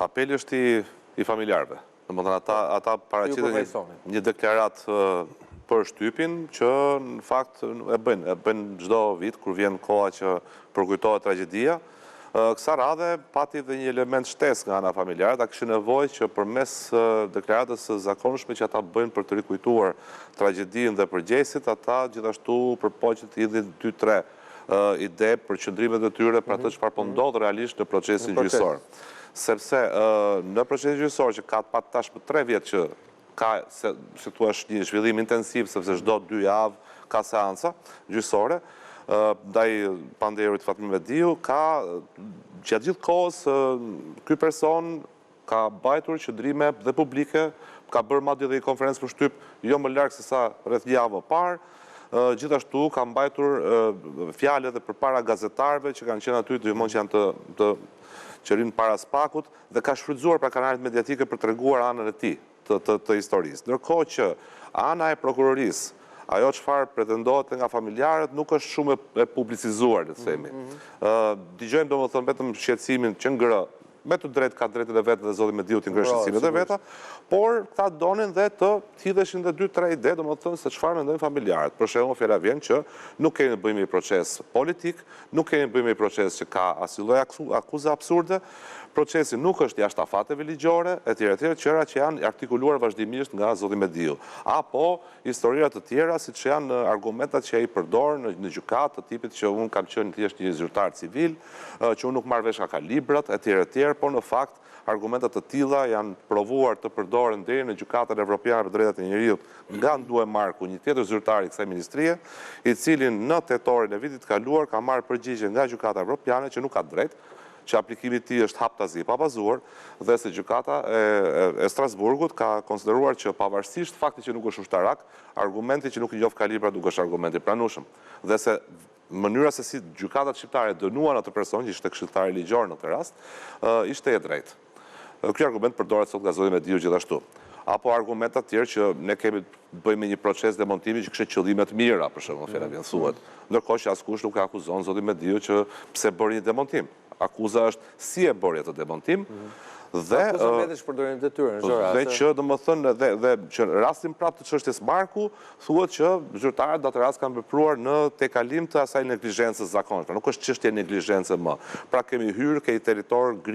Apeli është i familjarëve. Domethënë ata paraqiten një deklarat për shtypin që në fakt e bëjnë çdo vit kur vjen koha që përkujtohet tragjedia. Kësa radhe pati dhe një element shtesë nga ana familjarë, ta kishin nevojë që përmes deklaratës së zakonshme që ata bëjnë për të rikujtuar tragjedinë dhe përgjegjësit, ata gjithashtu përpoqen të hidhin 2-3 ide për qëndrimet e tyre për atë çfarë po ndodh realisht në procesin gjyqësor. Sepse në procesin gjyqësor që ka pat tashmë 3 vjet që ka, si thua, një zhvillim intensiv, sepse çdo 2 javë ka seanca gjyqësore, ndaj pandehurit Fatmir Mediu, ka gjatë gjithë kohës ky person ka mbajtur qëndrime dhe publike, ka bërë madje dhe konferencë për shtyp jo më larg se sa rreth javë më parë. Gjithashtu ka mbajtur fjalë edhe përpara gazetarëve që kanë qenë aty gjithmonë që janë të që rinë para spakut dhe ka shfrytzuar pra kanalet mediatike për treguar anën e tij të historisë. Ndërkohë që ana e prokurorisë, ajo çfarë pretendohet nga familjarët nuk është shumë e publicizuar, le të themi. Dëgjojmë domethënë vetëm shqetësimin që ngre me të drejtë ka drejtën e vetë dhe zoti Mediu të ngre shqetësimet e veta, por këta donin dhe të hidheshin dhe 2-3 ide, domethënë se çfarë mendojnë familjarët. Për shembull, fjala vjen që nuk kemi të bëjmë një proces politik, nuk kemi të bëjmë një proces që ka asnjë lloj akuze absurde, procesi nuk është jashtë afateve ligjore, etj. Qëra që janë artikuluar vazhdimisht nga zoti Mediu. Apo historira të tjera, siç janë argumentat që ai përdor në gjykatë të tipit që unë kam qenë thjesht një zyrtar civil, që unë nuk marr vesh ka librat, etj. Por në fakt argumentat të tilla janë provuar të përdoren deri në gjykatën evropiane për drejtat e njerëzit nga Ndue Marku, një tjetër zyrtar i kësaj ministrie, i cili në tetorin e vitit kaluar ka marrë përgjigje nga gjykata evropiane që nuk ka drejt, që aplikimi i tij është haptazi pa bazuar dhe se gjykata e Strasburgut ka konsideruar që pavarësisht faktit që nuk është ushtarak, argumenti që nuk i njoh ka libra nuk është argument i pranueshëm. Dhe se mënyra se si gjykatat shqiptare dënuan atë person që ishte këshilltari ligjor në këtë rast, ishte e drejtë. Ky argument përdoret sot nga zoti Mediu gjithashtu. Apo argumenta të tjerë që ne kemi bëjmë një proces demontimi që kishte qëllime të mira, për shembull, fjala vjen thuhet. Ndërkohë që askush nuk e akuzon zotin Mediu që pse bëri një demontim. Akuza është si e bëri atë demontim. Dhe që domethënë dhe që rastin prapë të çështjes Marku thuhet që zyrtarët në atë rast kanë vepruar në tekalim të asaj neglizhencës zakonshme. Nuk është çështje neglizhence më. Pra kemi hyrë ke territor gri